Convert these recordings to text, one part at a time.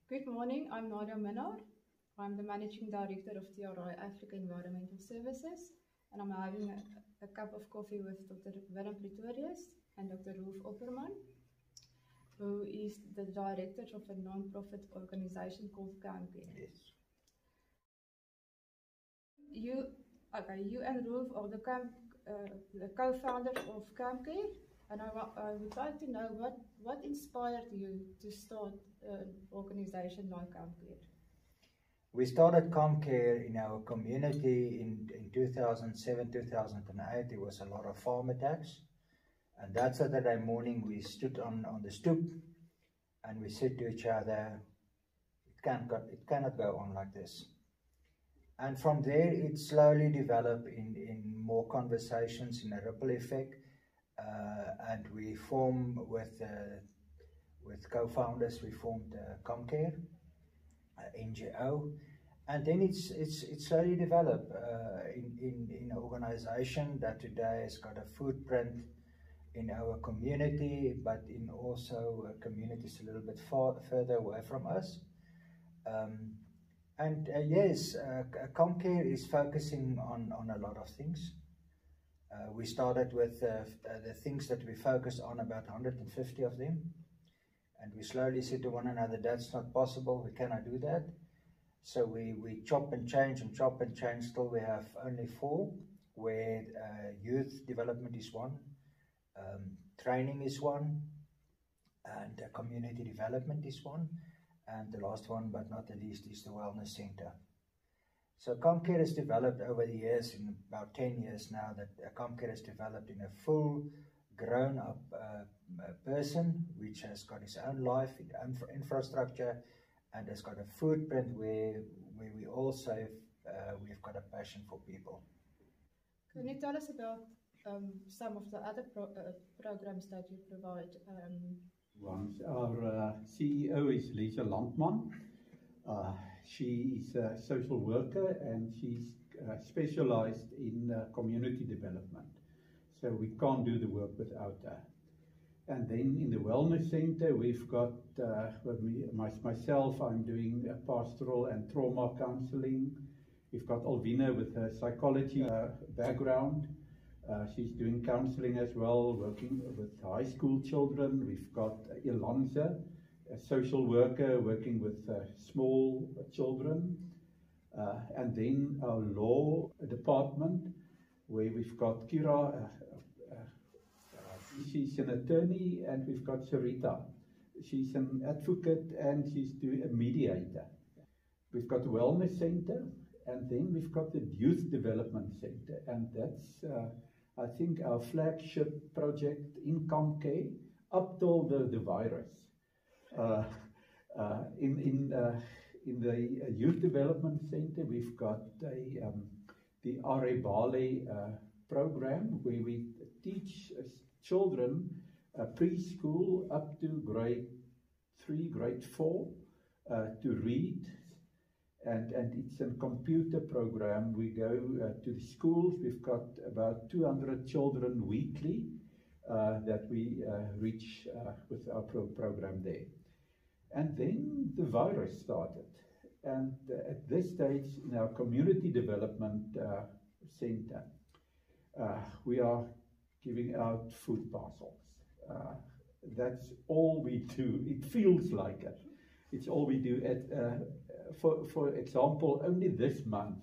Good morning, I'm Nadia Minnaar. I'm the Managing Director of TRI Africa Environmental Services, and I'm having a cup of coffee with Dr. Willem Pretorius and Dr. Rolf Opperman, who is the director of a non-profit organization called Kamcare. Yes. You and Rolf are the co-founders of Kamcare, and I would like to know what inspired you to start an organization like Kamcare. We started Kamcare in our community in 2007, 2008. There was a lot of farm attacks. And that Saturday morning we stood on the stoop and we said to each other, it cannot go on like this. And from there it slowly developed in more conversations, in a ripple effect. And we formed with co-founders, we formed Kamcare, NGO, and then it's slowly developed in an organization that today has got a footprint in our community, but in also communities a little bit further away from us. Yes, Kamcare is focusing on a lot of things. We started with the things that we focused on, about 150 of them. And we slowly said to one another, that's not possible, we cannot do that. So we chop and change and chop and change till we have only 4, where youth development is one, training is one, and community development is one, and the last one but not the least is the wellness center. So Kamcare has developed over the years, in about 10 years now, that Kamcare has developed in a full grown-up person, which has got his own life, his own infrastructure, and has got a footprint where we also we've got a passion for people. Can you tell us about some of the other programs that you provide? Our CEO is Lisa Landman. She is a social worker and she's specialized in community development. So we can't do the work without her. And then in the wellness center, we've got myself, I'm doing pastoral and trauma counseling. We've got Alvina with her psychology background. She's doing counseling as well, working with high school children. We've got Elanza, a social worker working with small children. And then our law department, where we've got Kira, she's an attorney, and we've got Sarita. She's an advocate and she's a mediator. We've got the wellness center, and then we've got the youth development center, and that's I think our flagship project in Kamcare up till the virus. In the youth development center, we've got the Arebale program, where we teach children preschool up to grade 3, grade 4 to read, and it's a computer program. We go to the schools. We've got about 200 children weekly that we reach with our program there. And then the virus started, and at this stage in our community development center, we are giving out food parcels. That's all we do. It feels like it. It's all we do. For example, only this month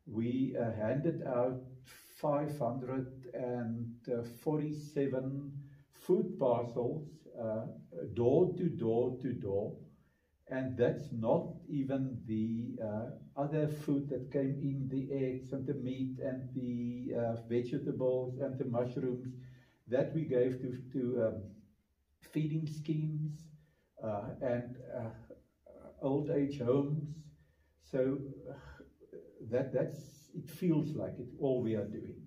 we handed out 547 food parcels, door to door, and that's not even the other food that came in, the eggs and the meat and the vegetables and the mushrooms that we gave to feeding schemes and old age homes. So it feels like it, all we are doing.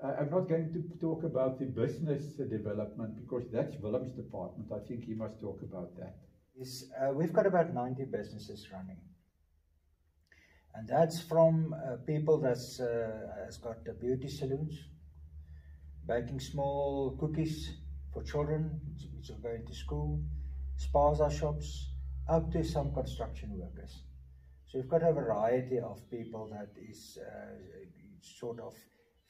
I'm not going to talk about the business development, because that's Willem's department. I think he must talk about that. We've got about 90 businesses running, and that's from people that's has got beauty salons, baking small cookies for children which are going to school, spaza shops, up to some construction workers. So we've got a variety of people that is sort of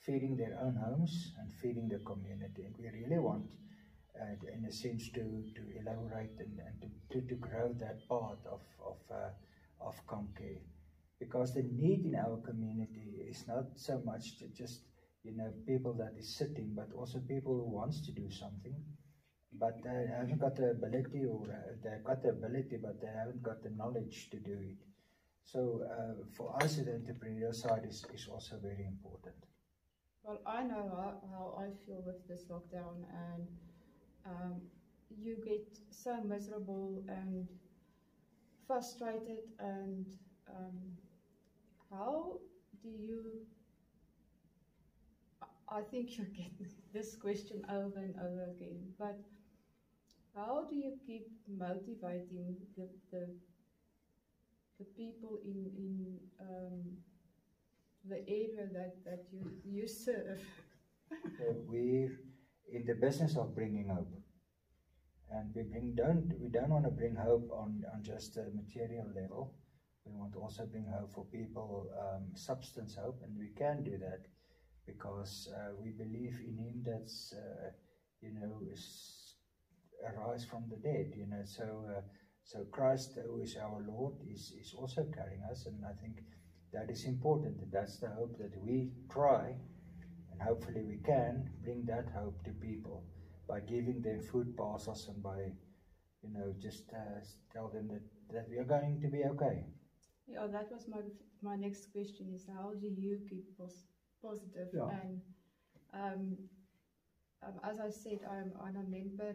feeding their own homes and feeding the community. And we really want, in a sense, to elaborate and to grow that part of Kamcare. Because the need in our community is not so much to just, people that is sitting, but also people who wants to do something, but they haven't got the ability, or they've got the ability, but they haven't got the knowledge to do it. So for us, the entrepreneurial side is also very important. Well, I know how I feel with this lockdown, and you get so miserable and frustrated, and how do you, I think you get this question over and over again, but how do you keep motivating the people in the area that you serve? We're in the business of bringing hope, and we don't want to bring hope on just a material level. We want to also bring hope for people, substance hope, and we can do that because we believe in Him that's is arise from the dead. So Christ, who is our Lord, is also carrying us, and I think that is important. And that's the hope that we try, and hopefully we can bring that hope to people by giving them food parcels and by, just tell them that we are going to be okay. Yeah, that was my next question, is how do you keep positive? Yeah. And as I said, I'm a member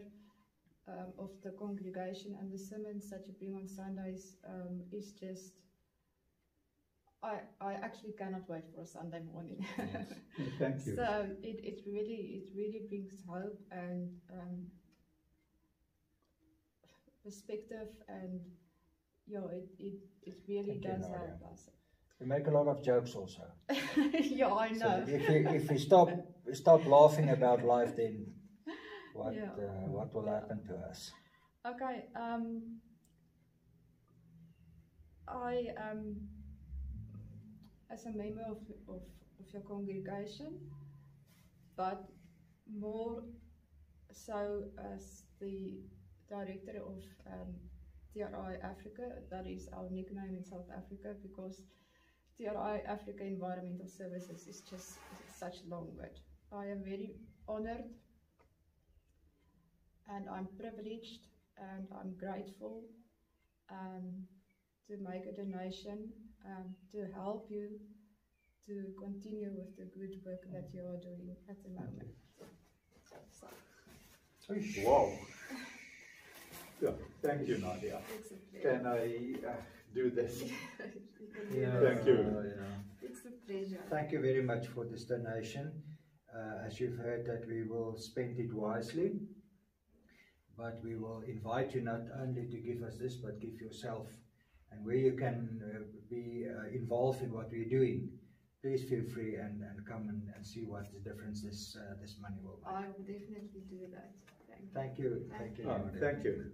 of the congregation, and the sermons that you bring on Sundays is just, I actually cannot wait for a Sunday morning. Yes. Thank you. So it really brings hope and perspective, and it really does help us. We make a lot of jokes also. Yeah, I know. So if we stop laughing about life, then what will happen to us? Okay. I as a member of your congregation, but more so as the director of TRI Africa. That is our nickname in South Africa, because TRI Africa Environmental Services is just such a long word. I am very honored, and I'm privileged, and I'm grateful to make a donation to help you to continue with the good work that you are doing at the moment. So. Wow. Yeah, thank you, Nadia. Can I do this? Thank you. It's a pleasure. Thank you very much for this donation. As you've heard, that we will spend it wisely, but we will invite you not only to give us this, but give yourself. And where you can be involved in what we're doing, please feel free and come and see what the difference this money will make. I will definitely do that. Thank you. Thank you.